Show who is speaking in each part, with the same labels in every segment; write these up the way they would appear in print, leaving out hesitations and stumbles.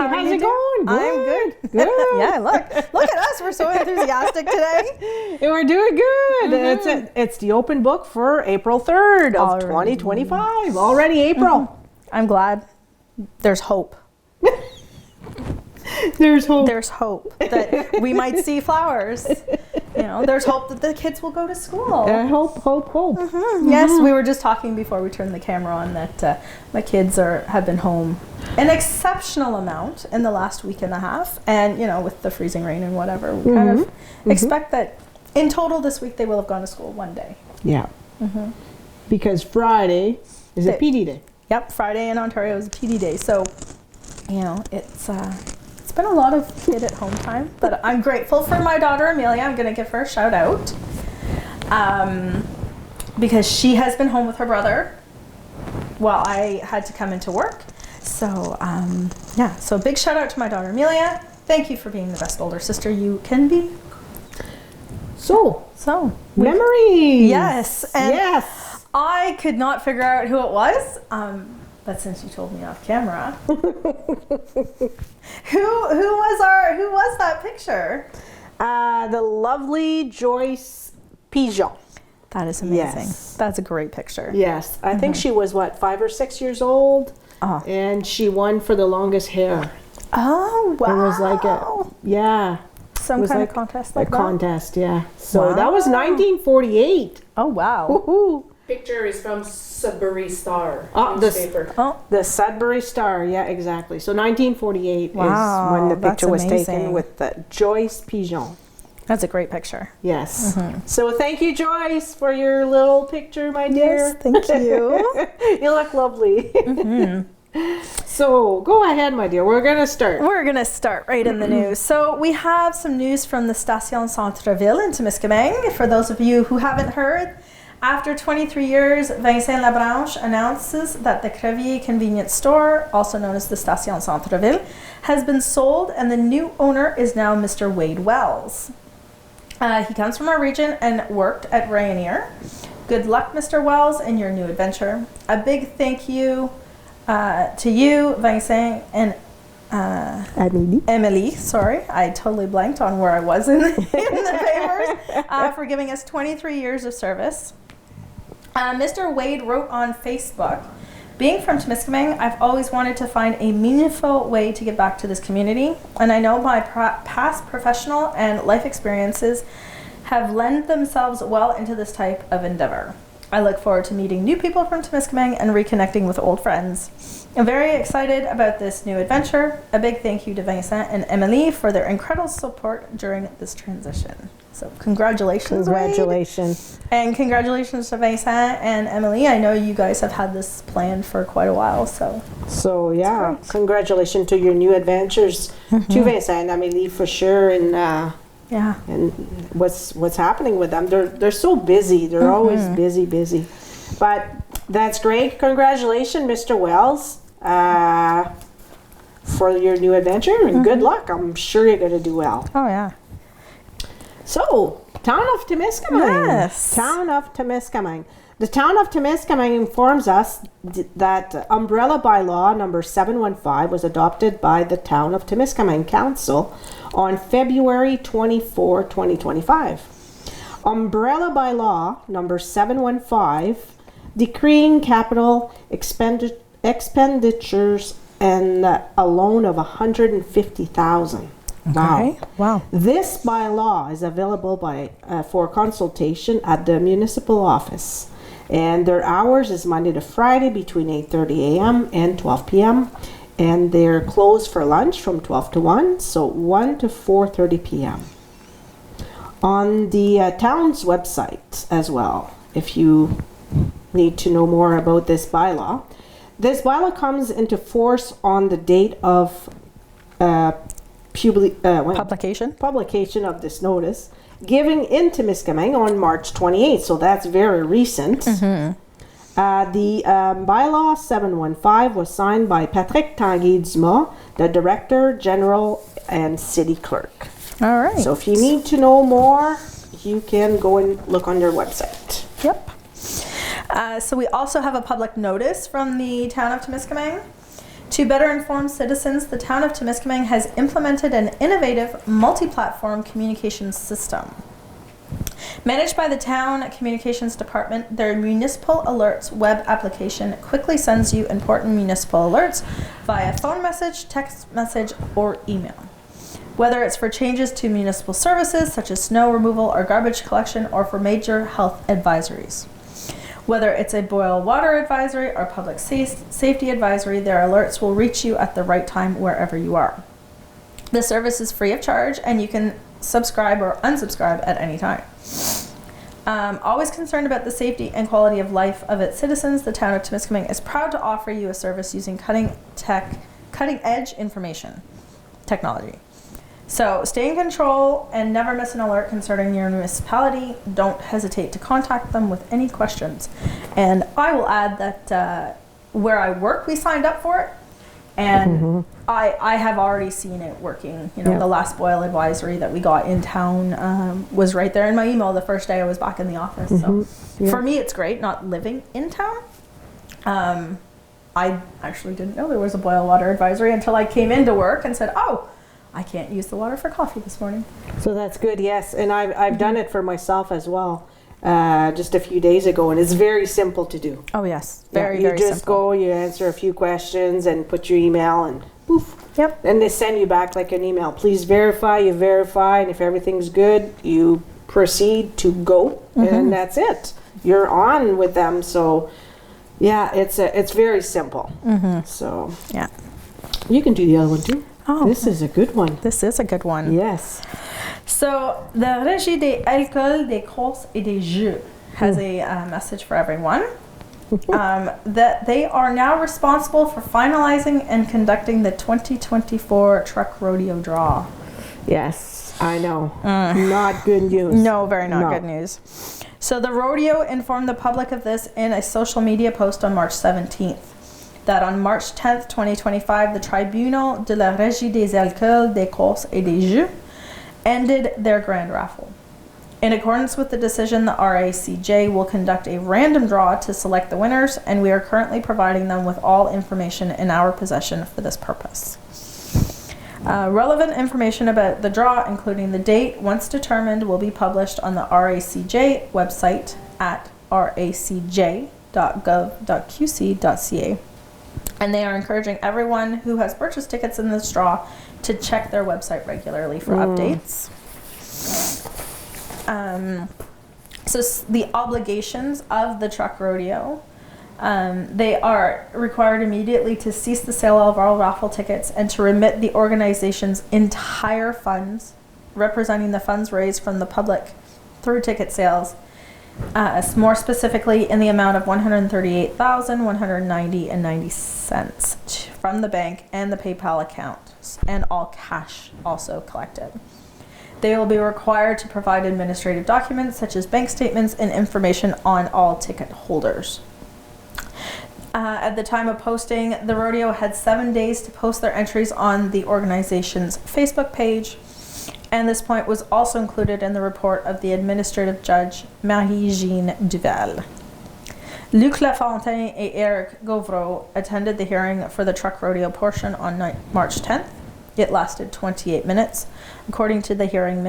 Speaker 1: how's it going?
Speaker 2: I'm good.
Speaker 1: Good.
Speaker 2: Yeah, look at us. We're so enthusiastic today.
Speaker 1: And we're doing good. It's the open book for April 3rd of 2025. Already April.
Speaker 2: I'm glad. There's hope.
Speaker 1: There's hope.
Speaker 2: There's hope that we might see flowers. There's hope that the kids will go to school.
Speaker 1: Hope.
Speaker 2: Yes, we were just talking before we turned the camera on that my kids have been home an exceptional amount in the last week and a half. And, with the freezing rain and whatever, we kind of expect that in total this week they will have gone to school one day.
Speaker 1: Yeah. Because Friday is a PD day.
Speaker 2: Yep, Friday in Ontario is a PD day. So, it's been a lot of kid at home time, but I'm grateful for my daughter Amelia. I'm going to give her a shout out because she has been home with her brother while I had to come into work. So, so a big shout out to my daughter Amelia. Thank you for being the best older sister you can be.
Speaker 1: So
Speaker 2: Memories. Yes. And
Speaker 1: yes.
Speaker 2: I could not figure out who it was. But since you told me off camera, who was that picture?
Speaker 1: The lovely Joyce Pigeon.
Speaker 2: That is amazing.
Speaker 1: Yes.
Speaker 2: That's a great picture.
Speaker 1: Yes, I think she was 5 or 6 years old, and she won for the longest hair.
Speaker 2: Oh wow!
Speaker 1: It was like
Speaker 2: some kind of contest like that.
Speaker 1: Contest, yeah. So that was 1948.
Speaker 2: Oh wow!
Speaker 1: Woohoo!
Speaker 3: Picture is from Sudbury Star
Speaker 1: newspaper. The Sudbury Star, yeah, exactly. So 1948 is when the picture was taken with Joyce Pigeon.
Speaker 2: That's a great picture.
Speaker 1: Yes. So thank you, Joyce, for your little picture, my dear.
Speaker 2: Yes, thank you.
Speaker 1: You look lovely. So go ahead, my dear. We're going to start.
Speaker 2: We're going to start right in the news. So we have some news from the Station Centre-Ville in Témiscamingue. For those of you who haven't heard, after 23 years, Vincent Labranche announces that the Crevier convenience store, also known as the Station Centre-Ville, has been sold, and the new owner is now Mr. Wade Wells. He comes from our region and worked at Rayonier. Good luck, Mr. Wells, in your new adventure. A big thank you to you, Vincent, and Emily, sorry, I totally blanked on where I was in the papers, for giving us 23 years of service. Mr. Wade wrote on Facebook, being from Témiscamingue, I've always wanted to find a meaningful way to give back to this community, and I know my past professional and life experiences have lent themselves well into this type of endeavor. I look forward to meeting new people from Témiscamingue and reconnecting with old friends. I'm very excited about this new adventure. A big thank you to Vincent and Emily for their incredible support during this transition. So congratulations,
Speaker 1: Congratulations.
Speaker 2: Wade. And congratulations to Vincent and Emily. I know you guys have had this planned for quite a while,
Speaker 1: So yeah, congratulations to your new adventures to Vincent and Emily for sure. And and what's happening with them? They're so busy. They're always busy. But that's great. Congratulations, Mr. Wells, for your new adventure, and good luck. I'm sure you're going to do well.
Speaker 2: Oh yeah.
Speaker 1: So, Town of Témiscamingue.
Speaker 2: Yes.
Speaker 1: Town of Témiscamingue. The Town of Témiscamingue informs us that Umbrella Bylaw number 715 was adopted by the Town of Témiscamingue Council on February 24, 2025. Umbrella Bylaw number 715, decreeing capital expenditures and a loan of $150,000.
Speaker 2: Okay. Wow.
Speaker 1: This bylaw is available for consultation at the municipal office, and their hours is Monday to Friday between 8:30 a.m. and 12 p.m. and they're closed for lunch from 12 to 1, so 1 to 4:30 p.m. On the town's website as well, if you need to know more about this bylaw comes into force on the date of publication of this notice, giving in Témiscamingue on March 28th, so that's very recent. The bylaw 715 was signed by Patrick Tanguay-Dumas, the Director General and City Clerk.
Speaker 2: All right.
Speaker 1: So if you need to know more, you can go and look on their website.
Speaker 2: Yep. So we also have a public notice from the Town of Témiscamingue To better inform citizens, the town of Temiskaming has implemented an innovative multi-platform communications system. Managed by the town communications department, their municipal alerts web application quickly sends you important municipal alerts via phone message, text message, or email. Whether it's for changes to municipal services such as snow removal or garbage collection, or for major health advisories. Whether it's a boil water advisory or public safety advisory, their alerts will reach you at the right time wherever you are. The service is free of charge, and you can subscribe or unsubscribe at any time. Always concerned about the safety and quality of life of its citizens, the town of Temiskaming is proud to offer you a service using cutting-edge information technology. So stay in control and never miss an alert concerning your municipality. Don't hesitate to contact them with any questions. And I will add that where I work, we signed up for it. And I have already seen it working. You know,
Speaker 1: Yeah.
Speaker 2: the last boil advisory that we got in town was right there in my email the first day I was back in the office. So
Speaker 1: Yeah.
Speaker 2: for me, it's great not living in town. I actually didn't know there was a boil water advisory until I came into work and said, oh, I can't use the water for coffee this morning.
Speaker 1: So that's good, yes. And I've done it for myself as well, just a few days ago, and it's very simple to do.
Speaker 2: Oh, yes.
Speaker 1: Yeah,
Speaker 2: Very,
Speaker 1: you
Speaker 2: very
Speaker 1: just
Speaker 2: simple.
Speaker 1: go, you answer a few questions and put your email and poof.
Speaker 2: Yep.
Speaker 1: And they send you back like an email. Please verify, you verify, and if everything's good, you proceed to go, and that's it. You're on with them. So yeah, it's very simple. So
Speaker 2: Yeah.
Speaker 1: you can do the other one too.
Speaker 2: Oh,
Speaker 1: This is a good one.
Speaker 2: this is a good one.
Speaker 1: Yes.
Speaker 2: So, the Régie des alcools, des courses et des jeux has a message for everyone. That they are now responsible for finalizing and conducting the 2024 truck rodeo draw.
Speaker 1: Yes, I know. Not good news.
Speaker 2: No, very not
Speaker 1: No.
Speaker 2: good news. So the rodeo informed the public of this in a social media post on March 17th. That on March 10th, 2025, the Tribunal de la Régie des alcools, des courses et des jeux ended their grand raffle. In accordance with the decision, the RACJ will conduct a random draw to select the winners, and we are currently providing them with all information in our possession for this purpose. Relevant information about the draw, including the date, once determined, will be published on the RACJ website at racj.gov.qc.ca. And they are encouraging everyone who has purchased tickets in this draw to check their website regularly for updates. The obligations of the truck rodeo, they are required immediately to cease the sale of all raffle tickets and to remit the organization's entire funds, representing the funds raised from the public through ticket sales, more specifically in the amount of $138,190.90 from the bank and the PayPal account, and all cash also collected. They will be required to provide administrative documents such as bank statements and information on all ticket holders. At the time of posting, the rodeo had 7 days to post their entries on the organization's Facebook page, and this point was also included in the report of the administrative judge, Marie-Jeanne Duval. Luc Lafontaine and Eric Gauvreau attended the hearing for the truck rodeo portion on March 10th. It lasted 28 minutes, according to the hearing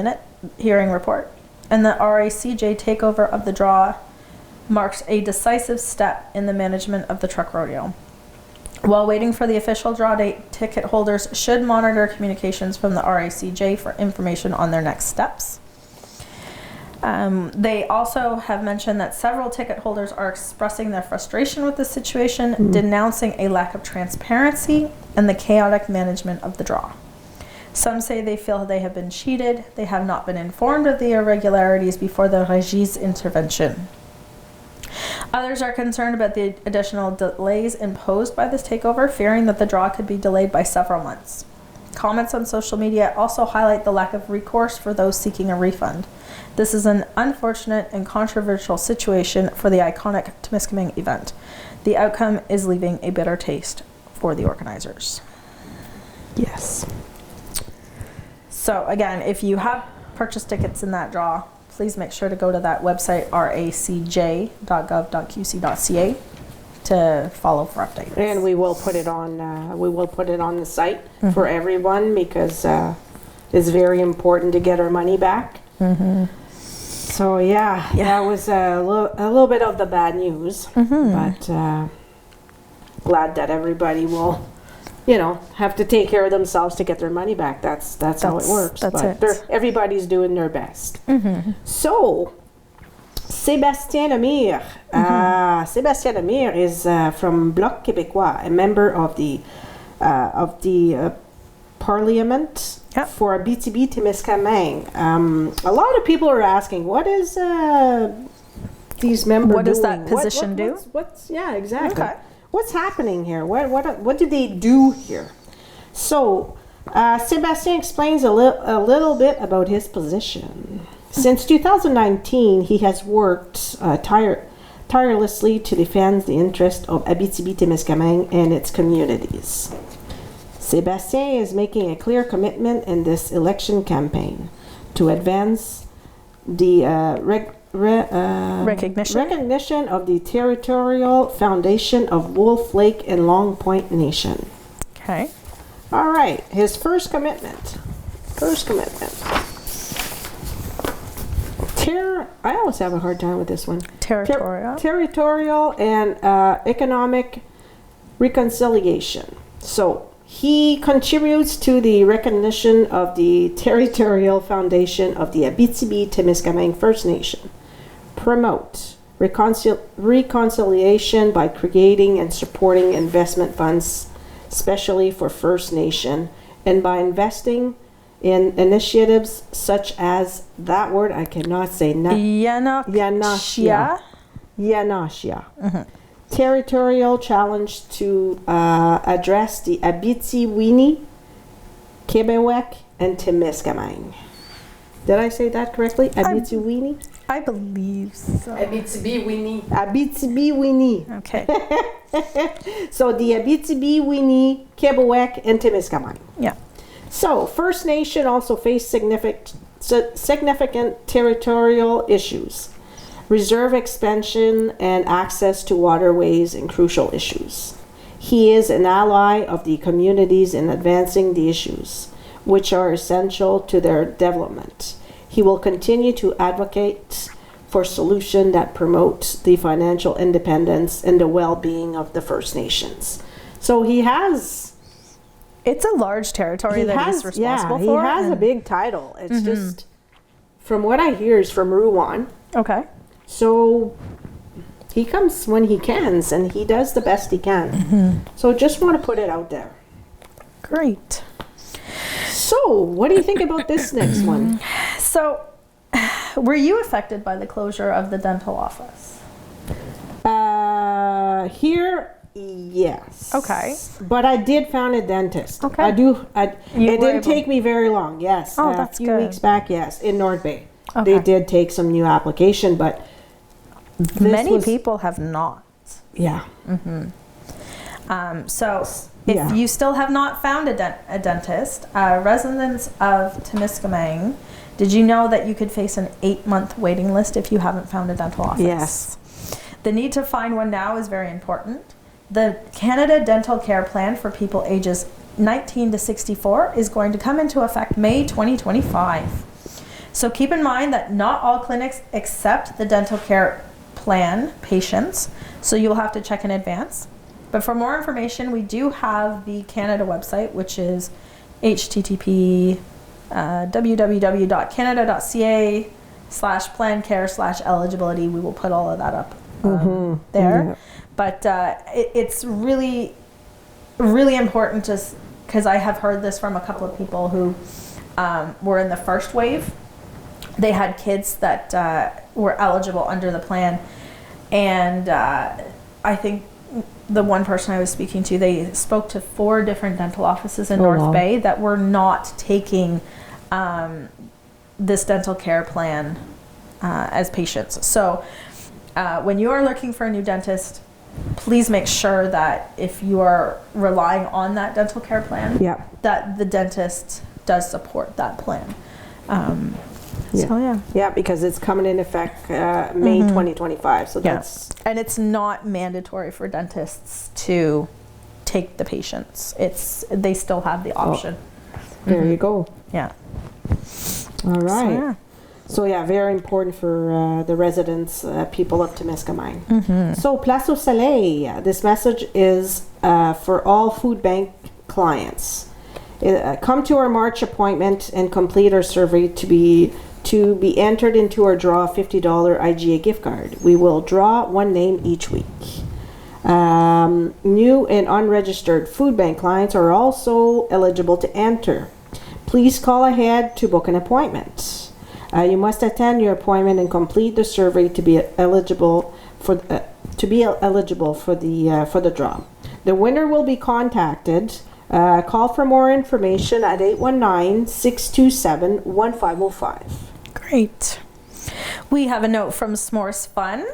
Speaker 2: report, and the RACJ takeover of the draw marks a decisive step in the management of the truck rodeo. While waiting for the official draw date, ticket holders should monitor communications from the RACJ for information on their next steps. They also have mentioned that several ticket holders are expressing their frustration with the situation, denouncing a lack of transparency and the chaotic management of the draw. Some say they feel they have been cheated, they have not been informed of the irregularities before the Régie's intervention. Others are concerned about the additional delays imposed by this takeover, fearing that the draw could be delayed by several months. Comments on social media also highlight the lack of recourse for those seeking a refund. This is an unfortunate and controversial situation for the iconic Temiskaming event. The outcome is leaving a bitter taste for the organizers.
Speaker 1: Yes.
Speaker 2: So again, if you have purchased tickets in that draw, please make sure to go to that website, racj.gov.qc.ca, to follow for updates.
Speaker 1: And we will put it on. We will put it on the site for everyone because it's very important to get our money back. So yeah, that was a little bit of the bad news, but glad that everybody will, have to take care of themselves to get their money back. That's how it works.
Speaker 2: That's
Speaker 1: but
Speaker 2: it.
Speaker 1: Everybody's doing their best. So, Sébastien Lemire. Sébastien Lemire is from Bloc Québécois, a member of the Parliament for BTB-Témiscamingue. A lot of people are asking, what is these members
Speaker 2: What does
Speaker 1: doing?
Speaker 2: that position do?
Speaker 1: What's exactly.
Speaker 2: Okay.
Speaker 1: What's happening here? What do they do here? So, Sébastien explains a little bit about his position. Since 2019, he has worked tirelessly to defend the interest of Abitibi-Témiscamingue and its communities. Sébastien is making a clear commitment in this election campaign to advance the recognition of the territorial foundation of Wolf Lake and Long Point Nation.
Speaker 2: Okay.
Speaker 1: All right, his first commitment. I always have a hard time with this one.
Speaker 2: Territorial.
Speaker 1: Territorial and economic reconciliation. So he contributes to the recognition of the territorial foundation of the Abitibi-Témiscamingue First Nation. Promote reconciliation by creating and supporting investment funds, especially for First Nation, and by investing in initiatives such as that word I cannot say.
Speaker 2: Yanashia.
Speaker 1: Territorial challenge to address the Abitibi, Quebec, and Témiscamingue. Did I say that correctly? Abitibi?
Speaker 2: I believe so.
Speaker 1: Abitibi.
Speaker 2: Okay.
Speaker 1: So the Abitibi, Quebec, and Témiscamingue.
Speaker 2: Yeah.
Speaker 1: So First Nation also face significant territorial issues, reserve expansion, and access to waterways and crucial issues. He is an ally of the communities in advancing the issues, which are essential to their development. He will continue to advocate for solutions that promote the financial independence and the well-being of the First Nations. So he has...
Speaker 2: It's a large territory that he's responsible for.
Speaker 1: He has a big title. It's just, from what I hear, is from Rouen.
Speaker 2: Okay.
Speaker 1: So he comes when he can, and he does the best he can. So just want to put it out there.
Speaker 2: Great.
Speaker 1: So what do you think about this next one?
Speaker 2: So, were you affected by the closure of the dental office?
Speaker 1: Here, yes.
Speaker 2: Okay.
Speaker 1: But I did found a dentist.
Speaker 2: Okay.
Speaker 1: It didn't take me very long. Yes.
Speaker 2: Oh, that's
Speaker 1: a few
Speaker 2: good.
Speaker 1: weeks back. Yes, in North Bay.
Speaker 2: Okay.
Speaker 1: They did take some new application, but
Speaker 2: Many people have not.
Speaker 1: Yeah.
Speaker 2: So, if you still have not found a dentist, residents of Témiscamingue, did you know that you could face an 8-month waiting list if you haven't found a dental office?
Speaker 1: Yes.
Speaker 2: The need to find one now is very important. The Canada Dental Care Plan for people ages 19 to 64 is going to come into effect May 2025. So keep in mind that not all clinics accept the dental care plan patients, so you'll have to check in advance. But for more information, we do have the Canada website, which is http www.canada.ca/plancare/eligibility. We will put all of that up there. Yeah. But it's really, really important because I have heard this from a couple of people who were in the first wave. They had kids that were eligible under the plan. And I think the one person I was speaking to, they spoke to 4 different dental offices in North Bay that were not taking this dental care plan as patients. So when you are looking for a new dentist, please make sure that if you are relying on that dental care plan, that the dentist does support that plan. So yeah.
Speaker 1: Yeah, because it's coming in effect May 2025. So that's
Speaker 2: And it's not mandatory for dentists to take the patients. They still have the option.
Speaker 1: there you go.
Speaker 2: Yeah.
Speaker 1: All right.
Speaker 2: So, yeah.
Speaker 1: So yeah, very important for the residents, people of Temiskaming. So Place au Soleil, this message is for all food bank clients. Come to our March appointment and complete our survey to be entered into our draw $50 IGA gift card. We will draw one name each week. New and unregistered food bank clients are also eligible to enter. Please call ahead to book an appointment. You must attend your appointment and complete the survey to be eligible for the draw. The winner will be contacted. Call for more information at 819-627-1505.
Speaker 2: Great. We have a note from S'mores Fun.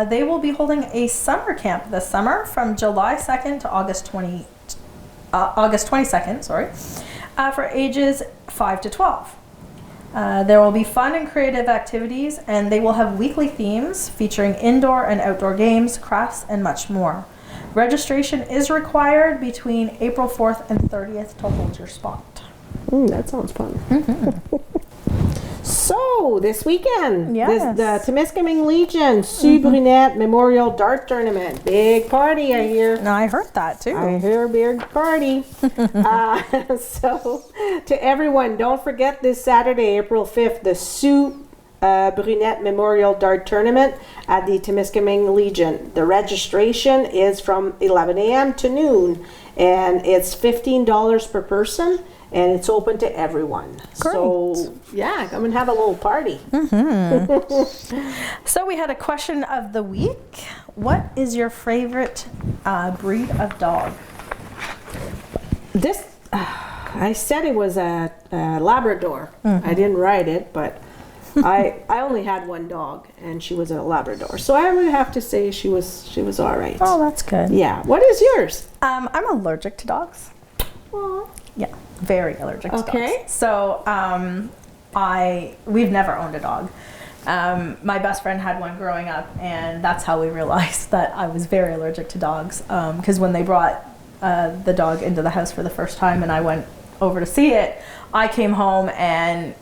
Speaker 2: They will be holding a summer camp this summer from July 2nd to August 22nd, for ages 5 to 12. There will be fun and creative activities, and they will have weekly themes featuring indoor and outdoor games, crafts, and much more. Registration is required between April 4th and 30th to hold your spot.
Speaker 1: That sounds fun. So, this weekend, the Temiskaming Legion Sue Brunette Memorial Dart Tournament. Big party, I hear.
Speaker 2: No, I heard that too.
Speaker 1: I hear a big party. So, to everyone, don't forget this Saturday, April 5th, the Sue Brunette Memorial Dart Tournament at the Temiskaming Legion. The registration is from 11 a.m. to noon, and it's $15 per person. And it's open to everyone.
Speaker 2: Great.
Speaker 1: So, yeah, come and have a little party.
Speaker 2: So we had a question of the week. What is your favorite breed of dog?
Speaker 1: This, I said it was a Labrador. I didn't write it, but I only had one dog, and she was a Labrador. So I would have to say she was all right.
Speaker 2: Oh, that's good.
Speaker 1: Yeah. What is yours?
Speaker 2: I'm allergic to dogs.
Speaker 1: Aw.
Speaker 2: Yeah, very allergic to
Speaker 1: Okay.
Speaker 2: dogs. So we've never owned a dog. My best friend had one growing up, and that's how we realized that I was very allergic to dogs. Because when they brought the dog into the house for the first time, and I went over to see it, I came home and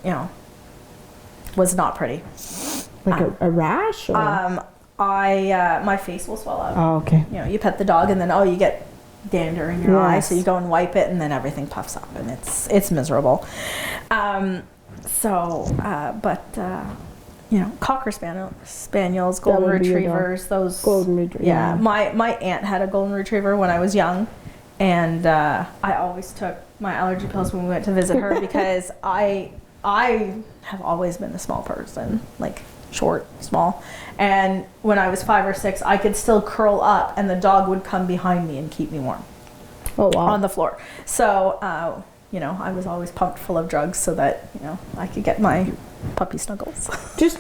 Speaker 2: was not pretty.
Speaker 1: Like a rash? Or?
Speaker 2: My face will swell up.
Speaker 1: Oh, okay.
Speaker 2: You pet the dog, and then you get dander in your eye,
Speaker 1: Yes.
Speaker 2: so you go and wipe it, and then everything puffs up, and it's miserable. Cocker spaniels, golden
Speaker 1: would be your dog.
Speaker 2: retrievers, those
Speaker 1: Golden retriever.
Speaker 2: Yeah, my aunt had a golden retriever when I was young, and I always took my allergy pills when we went to visit her because I have always been a small person, like short, small. And when I was 5 or 6, I could still curl up and the dog would come behind me and keep me warm
Speaker 1: Oh, wow.
Speaker 2: on the floor. So, I was always pumped full of drugs so that, I could get my puppy snuggles.
Speaker 1: Just,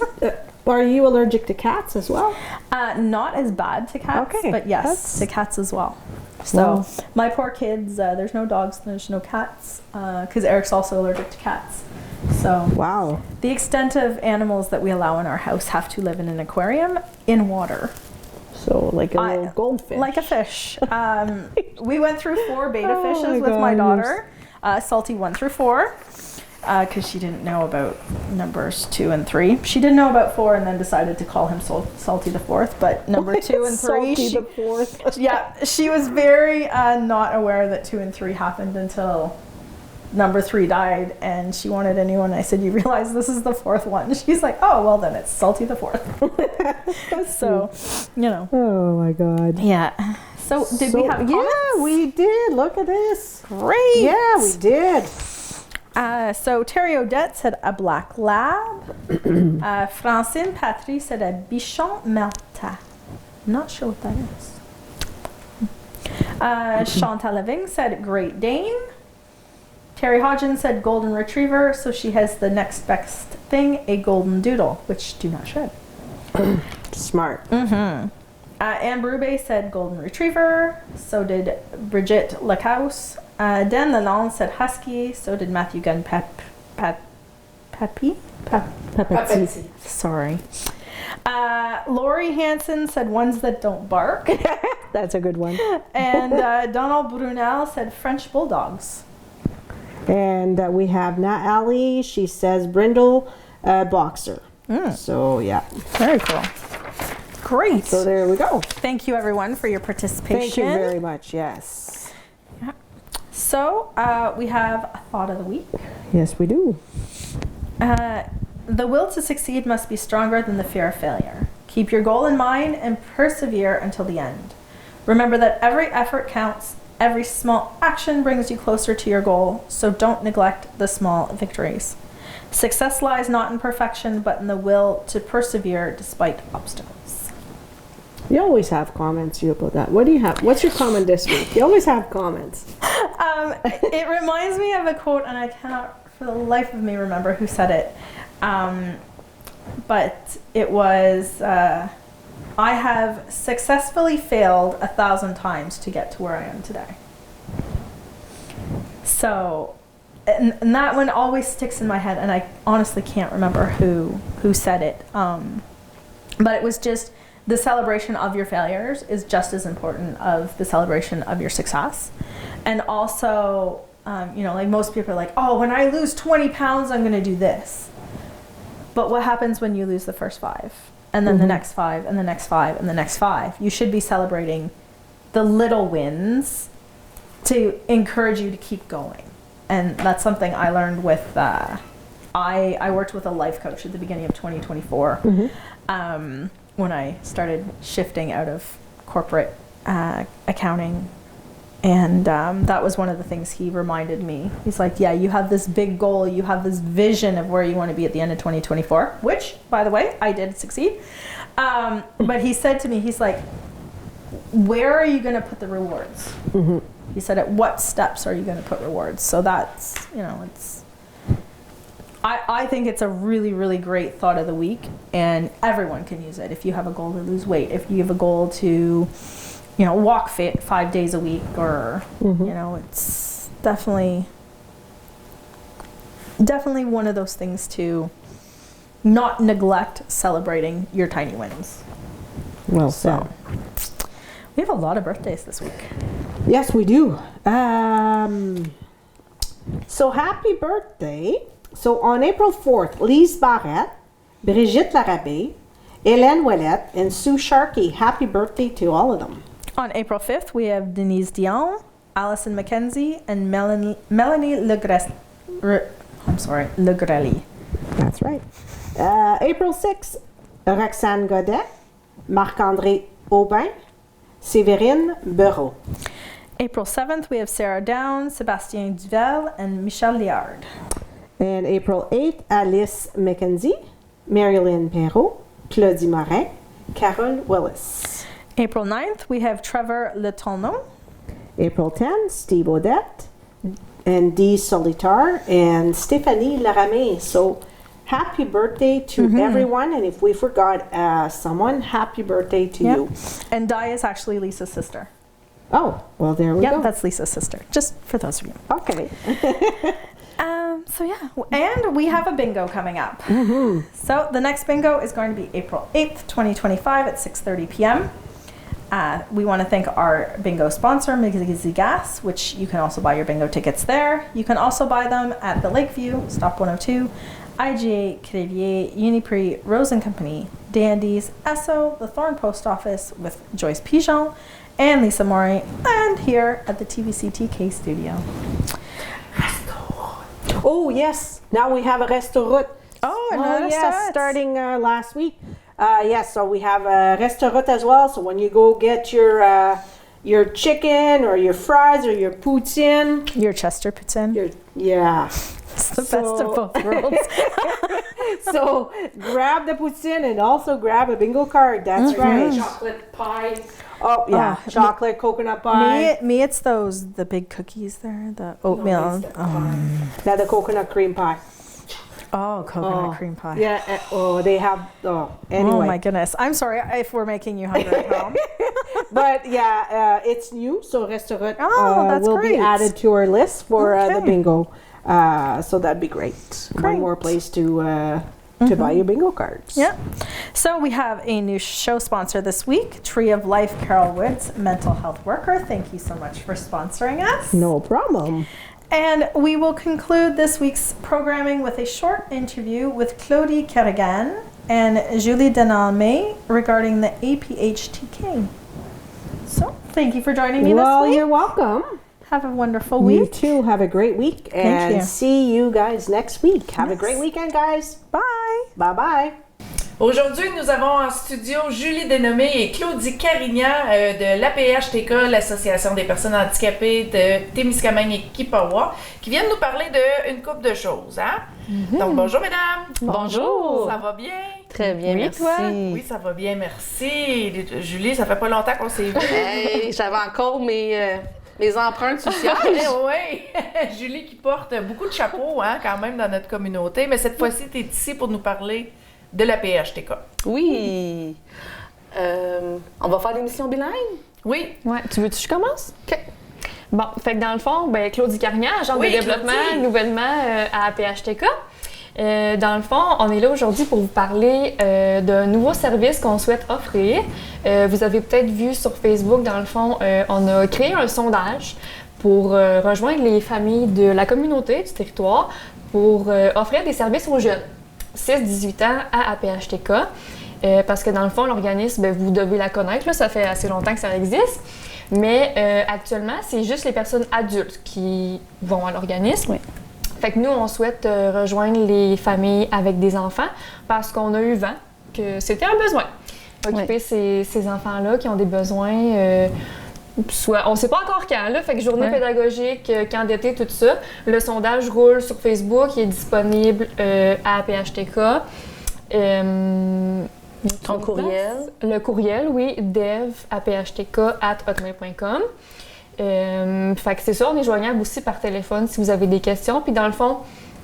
Speaker 1: are you allergic to cats as well?
Speaker 2: Not as bad to cats,
Speaker 1: Okay,
Speaker 2: but yes,
Speaker 1: that's-
Speaker 2: to cats as well. So
Speaker 1: Wow.
Speaker 2: my poor kids, there's no dogs, there's no cats, because Eric's also allergic to cats. So
Speaker 1: Wow.
Speaker 2: the extent of animals that we allow in our house have to live in an aquarium in water.
Speaker 1: So, like a little goldfish.
Speaker 2: Like a fish. We went through 4 beta
Speaker 1: Oh
Speaker 2: fishes
Speaker 1: my
Speaker 2: with my
Speaker 1: God,
Speaker 2: daughter, Salty 1 through 4, because she didn't know about numbers 2 and 3. She didn't know about 4 and then decided to call him Salty the 4th, but number 2 and 3,
Speaker 1: Salty the fourth.
Speaker 2: yeah, she was very not aware that 2 and 3 happened until number 3 died, and she wanted a new one. I said, "You realize this is the 4th one?" She's like, "Oh, well then it's Salty the 4th." So,
Speaker 1: Oh my God.
Speaker 2: yeah. So did we have comments?
Speaker 1: Yeah, we did. Look at this.
Speaker 2: Great.
Speaker 1: Yeah, we did.
Speaker 2: So Terry Odette said a black lab. Francine Patry said a bichon maltais. I'm not sure what that is. Chantal Living said Great Dane. Terry Hodgins said Golden Retriever, so she has the next best thing, a Golden Doodle, which do not shed.
Speaker 1: Smart.
Speaker 2: Anne Brube said Golden Retriever, so did Brigitte Lacaus. Dan Lalonde said Husky, so did Matthew Gunn Peppy?
Speaker 1: Papazi.
Speaker 2: Sorry. Lori Hansen said ones that don't bark.
Speaker 1: That's a good one.
Speaker 2: And Donald Brunel said French bulldogs.
Speaker 1: And we have Nat Ali. She says brindle boxer. So yeah.
Speaker 2: Very cool. Great.
Speaker 1: So there we go.
Speaker 2: Thank you everyone for your participation.
Speaker 1: Thank you very much. Yes.
Speaker 2: So we have a thought of the week.
Speaker 1: Yes, we do.
Speaker 2: The will to succeed must be stronger than the fear of failure. Keep your goal in mind and persevere until the end. Remember that every effort counts. Every small action brings you closer to your goal, so don't neglect the small victories. Success lies not in perfection, but in the will to persevere despite obstacles.
Speaker 1: You always have comments about that. What do you have? What's your comment this week? You always have comments.
Speaker 2: It reminds me of a quote, and I cannot for the life of me remember who said it. But it was, I have successfully failed 1,000 times to get to where I am today. So, and that one always sticks in my head, and I honestly can't remember who said it. But it was just the celebration of your failures is just as important of the celebration of your success. And also, like most people are like, oh, when I lose 20 pounds, I'm going to do this. But what happens when you lose the first 5? And then the next 5, and the next 5, and the next 5? You should be celebrating the little wins to encourage you to keep going. And that's something I learned with, I worked with a life coach at the beginning of 2024 when I started shifting out of corporate accounting. And that was one of the things he reminded me. He's like, yeah, you have this big goal. You have this vision of where you want to be at the end of 2024, which, by the way, I did succeed. But he said to me, he's like, where are you going to put the rewards? He said, at what steps are you going to put rewards? So that's, it's, I think it's a really, really great thought of the week, and everyone can use it. If you have a goal to lose weight, if you have a goal to walk 5 days a week, or, it's definitely one of those things to not neglect celebrating your tiny wins.
Speaker 1: Well said.
Speaker 2: We have a lot of birthdays this week.
Speaker 1: Yes, we do. So happy birthday. So on April 4th, Lise Barrette, Brigitte Larabé, Hélène Ouellette, and Sue Sharkey. Happy birthday to all of them.
Speaker 2: On April 5th, we have Denise Dion, Allison McKenzie, and Melanie Legrelli.
Speaker 1: That's right. April 6th, Roxane Godet, Marc-André Aubin, Séverine Bureau.
Speaker 2: April 7th, we have Sarah Downs, Sébastien Duvel, and Michel Liard.
Speaker 1: And April 8th, Alice McKenzie, Marilyn Perrault, Claudie Morin, Carole Willis.
Speaker 2: April 9th, we have Trevor Letourneau.
Speaker 1: April 10th, Steve Odette, and Dee Solitar, and Stéphanie Laramé. So happy birthday to everyone. And if we forgot someone, happy birthday to you.
Speaker 2: And Di is actually Lisa's sister.
Speaker 1: Oh, well, there we go.
Speaker 2: Yeah, that's Lisa's sister, just for those of you.
Speaker 1: Okay.
Speaker 2: So yeah, and we have a bingo coming up. So the next bingo is going to be April 8th, 2025 at 6:30 p.m. We want to thank our bingo sponsor, Migizi Gas, which you can also buy your bingo tickets there. You can also buy them at the Lakeview, Stop 102, IGA, Crevier, Uniprix, Rose & Company, Dandy's, Esso, the Thorn Post Office with Joyce Pigeon and Lisa Mori, and here at the TVCTK studio.
Speaker 1: Oh, yes. Now we have a restaurant.
Speaker 2: Oh,
Speaker 1: yes. Starting last week. Yes, so we have a restaurant as well. So when you go get your chicken or your fries or your poutine.
Speaker 2: Your Chester poutine.
Speaker 1: Yeah.
Speaker 2: It's the best of both worlds.
Speaker 1: So grab the poutine and also grab a bingo card. That's right.
Speaker 3: Chocolate pies.
Speaker 1: Oh, yeah. Chocolate, coconut pie.
Speaker 2: Me, it's the big cookies there, the oatmeal.
Speaker 1: Now the coconut cream pie.
Speaker 2: Oh, coconut cream pie.
Speaker 1: Yeah. They have. Anyway.
Speaker 2: Oh my goodness. I'm sorry if we're making you hungry at home.
Speaker 1: But yeah, it's new, so restaurant
Speaker 2: that's
Speaker 1: will
Speaker 2: great.
Speaker 1: be added to our list for the bingo So that'd be great.
Speaker 2: Great.
Speaker 1: One more place to buy your bingo cards.
Speaker 2: Yeah. So we have a new show sponsor this week, Tree of Life Carol Woods, mental health worker. Thank you so much for sponsoring us.
Speaker 1: No problem.
Speaker 2: And we will conclude this week's programming with a short interview with Claudie Kerrigan and Julie Denalme regarding the APHTK. So, thank you for joining me
Speaker 1: Well,
Speaker 2: this week.
Speaker 1: you're welcome.
Speaker 2: Have a wonderful
Speaker 1: You
Speaker 2: week.
Speaker 1: too. Have a great week. And
Speaker 2: you.
Speaker 1: see you guys next week. Have a
Speaker 2: Yes.
Speaker 1: great weekend, guys.
Speaker 2: Bye.
Speaker 1: Bye-bye.
Speaker 3: Aujourd'hui, nous avons en studio Julie Denalme et Claudie Carignan de l'APHTK, l'Association des personnes handicapées de Témiscamingue et Kipawa, qui viennent nous parler d'une couple de choses. Hein? Donc, bonjour, mesdames.
Speaker 4: Bonjour.
Speaker 3: Ça va bien?
Speaker 4: Très bien,
Speaker 2: Oui,
Speaker 4: merci.
Speaker 2: toi?
Speaker 3: Oui, ça va bien, merci. Julie, ça fait pas longtemps qu'on s'est vu.
Speaker 4: Hey, j'avais encore mes empreintes sociales.
Speaker 3: Oui, Julie qui porte beaucoup de chapeaux hein, quand même dans notre communauté, mais cette fois-ci, tu es ici pour nous parler de la PHTK.
Speaker 4: Oui. On va faire l'émission bilingue?
Speaker 3: Oui,
Speaker 5: Ouais, tu veux-tu que je commence?
Speaker 4: OK.
Speaker 5: Bon, fait que dans le fond, ben, Claudie Carignan, agente
Speaker 3: Oui,
Speaker 5: de développement
Speaker 3: Claudie.
Speaker 5: nouvellement à APHTK. Dans le fond, on est là aujourd'hui pour vous parler d'un nouveau service qu'on souhaite offrir. Vous avez peut-être vu sur Facebook, dans le fond, on a créé un sondage pour rejoindre les familles de la communauté, du territoire, pour offrir des services aux jeunes, 6-18 ans à APHTK. Parce que dans le fond, l'organisme, ben, vous devez la connaître, là, ça fait assez longtemps que ça existe. Mais actuellement, c'est juste les personnes adultes qui vont à l'organisme.
Speaker 4: Oui.
Speaker 5: Fait que nous, on souhaite rejoindre les familles avec des enfants parce qu'on a eu vent que c'était un besoin. Occuper ces enfants-là qui ont des besoins, soit, on ne sait pas encore quand, là, fait que journée
Speaker 4: Ouais.
Speaker 5: pédagogique, camp d'été, tout ça. Le sondage roule sur Facebook, il est disponible à APHTK.
Speaker 4: Ton courriel?
Speaker 5: Le courriel, oui, dev@aphtk@hotmail.com. Fait que c'est ça, on est joignable aussi par téléphone si vous avez des questions. Puis dans le fond,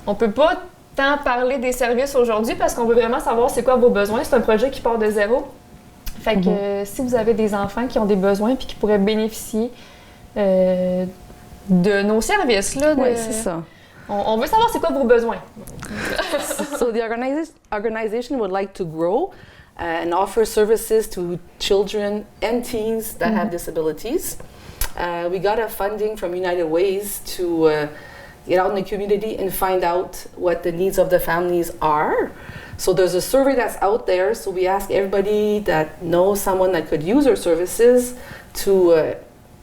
Speaker 5: on peut pas tant parler des services aujourd'hui parce qu'on veut vraiment savoir c'est quoi vos besoins. C'est un projet qui part de zéro. Fait que si vous avez des enfants qui ont des besoins puis qui pourraient bénéficier de nos services, là,
Speaker 4: Oui, c'est ça.
Speaker 5: on veut savoir c'est quoi vos besoins.
Speaker 4: So the organization would like to grow and offer services to children and teens that have disabilities. We got a funding from United Ways to get out in the community and find out what the needs of the families are. So there's a survey that's out there. So we ask everybody that knows someone that could use our services to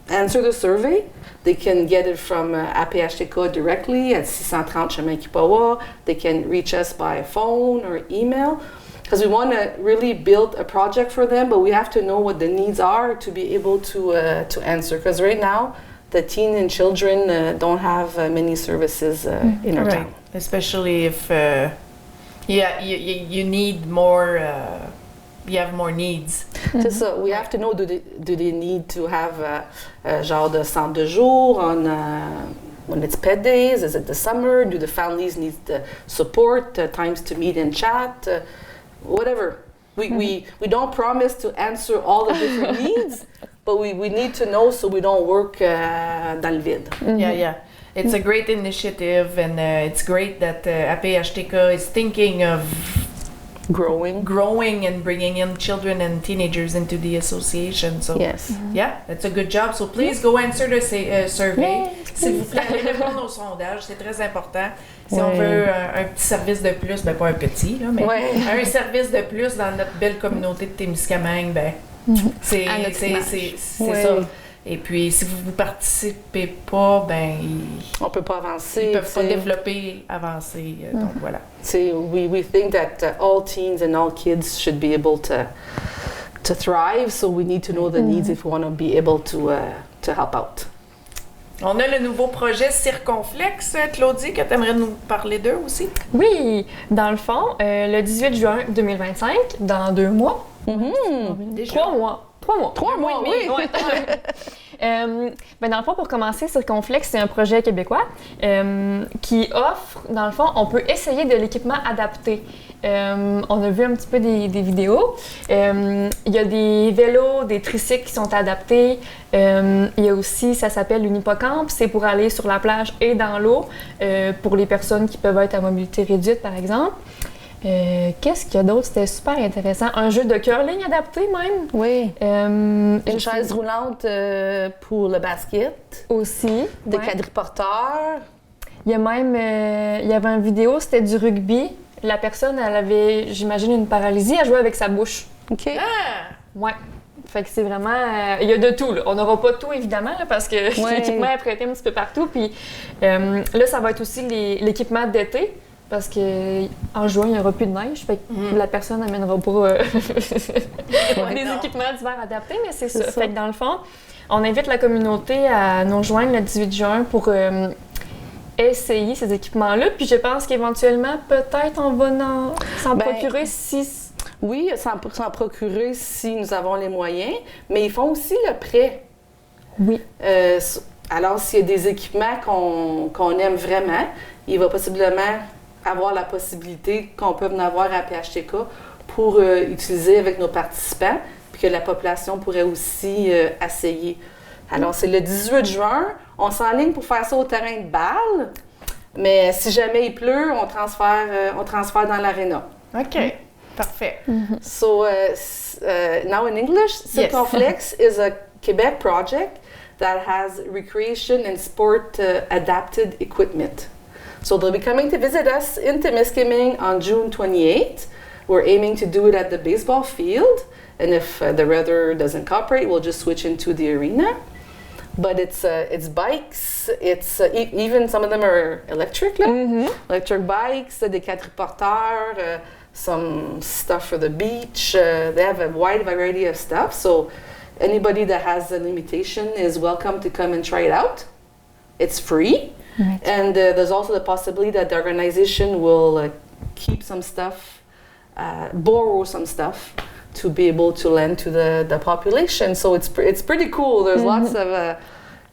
Speaker 4: answer the survey. They can get it from APHTK directly at 630 Chemin Kipawa. They can reach us by phone or email. Because we want to really build a project for them, but we have to know what the needs are to be able to answer. Because right now, the teen and children don't have many services in our
Speaker 3: right.
Speaker 4: town.
Speaker 3: Especially if you need more, you have more needs.
Speaker 4: C'est ça. We have to know, do they need to have genre de centre de jour on when it's pet days? Is it the summer? Do the families need the support, times to meet and chat? Whatever. We don't promise to answer all the different needs, but we need to know so we don't work dans le vide.
Speaker 3: Yeah. It's a great initiative, and it's great that APHTK is thinking of growing and bringing in children and teenagers into the association. So
Speaker 4: Yes.
Speaker 3: yeah, that's a good job. So please go answer the survey. S'il vous plaît, allez répondre au sondage, c'est très important. Si on veut un petit service de plus, ben pas un petit, là, mais
Speaker 4: Ouais.
Speaker 3: un service de plus dans notre belle communauté de Témiscamingue, ben c'est
Speaker 5: À notre image.
Speaker 4: Ouais.
Speaker 3: ça. Et puis, si vous ne participez pas, ben
Speaker 4: On peut pas avancer.
Speaker 3: ils peuvent pas
Speaker 4: tu sais.
Speaker 3: développer, avancer. Donc voilà.
Speaker 4: See, we think that all teens and all kids should be able to thrive, so we need to know the needs if we want to be able to help out.
Speaker 3: On a le nouveau projet Circonflexe, Claudie, que tu aimerais nous parler d'eux aussi.
Speaker 5: Oui, dans le fond, le 18 juin 2025, dans 2 mois,
Speaker 3: Déjà.
Speaker 5: 3 mois. 3 mois.
Speaker 4: 3 mois,
Speaker 5: et demi,
Speaker 4: oui.
Speaker 5: ouais. Dans le fond, pour commencer, Circonflex, c'est un projet québécois qui offre, dans le fond, on peut essayer de l'équipement adapté. On a vu un petit peu des vidéos. Il y a des vélos, des tricycles qui sont adaptés. Il y a aussi, ça s'appelle l'Unipocampe, c'est pour aller sur la plage et dans l'eau pour les personnes qui peuvent être à mobilité réduite, par exemple. Qu'est-ce qu'il y a d'autre? C'était super intéressant. Un jeu de curling adapté, même.
Speaker 4: Oui. Une
Speaker 5: Je
Speaker 4: chaise
Speaker 5: sais-
Speaker 4: roulante pour le basket.
Speaker 5: Aussi.
Speaker 4: Des
Speaker 5: ouais.
Speaker 4: quadriporteurs.
Speaker 5: Il y a même, il y avait une vidéo, c'était du rugby. La personne, elle avait, j'imagine, une paralysie, elle jouait avec sa bouche.
Speaker 4: OK.
Speaker 3: Ah!
Speaker 5: Ouais. Fait que c'est vraiment... il y a de tout, là. On n'aura pas tout, évidemment, là, parce que
Speaker 4: Ouais.
Speaker 5: l'équipement est prêté un petit peu partout. Puis là, ça va être aussi l'équipement d'été, parce qu'en juin, il n'y aura plus de neige. Fait que la personne n'amènera pas des
Speaker 3: non.
Speaker 5: équipements d'hiver adaptés, mais c'est
Speaker 4: C'est
Speaker 5: ça.
Speaker 4: ça.
Speaker 5: Fait que dans le fond, on invite la communauté à nous rejoindre le 18 juin pour essayer ces équipements-là. Puis je pense qu'éventuellement, peut-être, on va s'en
Speaker 4: Ben,
Speaker 5: procurer si...
Speaker 4: Oui, s'en procurer si nous avons les moyens, mais ils font aussi le prêt.
Speaker 5: Oui.
Speaker 4: Alors, s'il y a des équipements qu'on aime vraiment, il va possiblement avoir la possibilité qu'on peut en avoir à PHTK pour utiliser avec nos participants, puis que la population pourrait aussi essayer. Alors, c'est le 18 juin. On s'enligne pour faire ça au terrain de balle, mais si jamais il pleut, on transfère dans l'aréna.
Speaker 3: OK. Parfait.
Speaker 4: So now in English, Circonflex is a Quebec project that has recreation and sport adapted equipment. So they'll be coming to visit us in Temiskaming on June 28th. We're aiming to do it at the baseball field, and if the weather doesn't cooperate, we'll just switch into the arena. But it's bikes, it's even some of them are electric, là. Electric bikes, des quadriporteurs, some stuff for the beach. They have a wide variety of stuff. So anybody that has a limitation is welcome to come and try it out. It's free.
Speaker 5: Right.
Speaker 4: And there's also the possibility that the organization will keep some stuff, borrow some stuff to be able to lend to the population. So it's pretty cool. There's lots of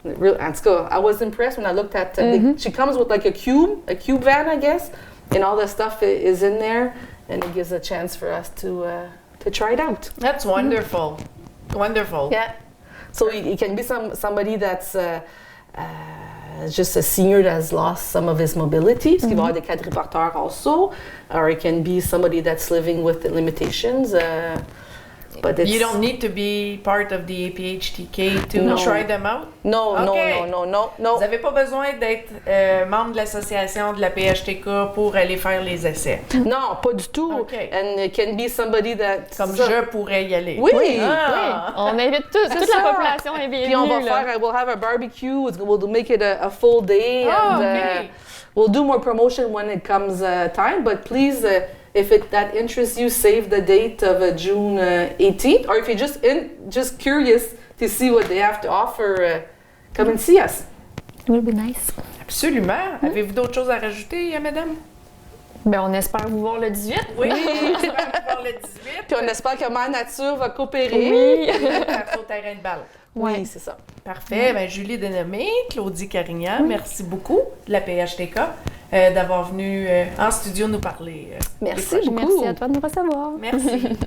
Speaker 4: real. And so I was impressed when I looked at. She comes with like a cube van, I guess, and all the stuff is in there, and it gives a chance for us to try it out.
Speaker 3: That's wonderful. Wonderful.
Speaker 4: Yeah. So it can be somebody that's just a senior that has lost some of his mobility, parce qu'il va y avoir des quadriporteurs also, or it can be somebody that's living with limitations. But it's,
Speaker 3: You don't need to be part of the APHTK to
Speaker 4: No.
Speaker 3: try them out?
Speaker 4: No,
Speaker 3: Okay.
Speaker 4: no.
Speaker 3: Vous n'avez pas besoin d'être membre de l'association de la PHTK pour aller faire les essais.
Speaker 4: Non, pas du tout.
Speaker 3: Okay.
Speaker 4: And it can be somebody that...
Speaker 3: Comme je pourrais y aller.
Speaker 4: Oui.
Speaker 3: Ah.
Speaker 5: On invite toute
Speaker 4: ça.
Speaker 5: la population est bienvenue.
Speaker 4: Puis on va
Speaker 5: là.
Speaker 4: we'll have a barbecue. We'll make it a full day,
Speaker 3: Ah,
Speaker 4: and
Speaker 3: okay.
Speaker 4: we'll do more promotion when it comes time. But please, if that interests you, save the date of June 18th. Or if you're just curious to see what they have to offer, come and see us.
Speaker 5: It will be nice.
Speaker 3: Absolument. Avez-vous d'autres choses à rajouter, madame?
Speaker 5: Ben, on espère vous voir le 18.
Speaker 3: Oui, j'espère pouvoir le 18.
Speaker 4: Puis on espère que Mère Nature va coopérer.
Speaker 5: Oui.
Speaker 3: Faire au terrain de balle.
Speaker 4: Oui, c'est ça.
Speaker 3: Parfait. Ben, Julie Dénommé, Claudie Carignan, merci beaucoup de la PHTK d'avoir venu en studio nous parler.
Speaker 4: Merci
Speaker 3: des projets.
Speaker 4: beaucoup.
Speaker 5: Merci à toi de nous recevoir.
Speaker 3: Merci.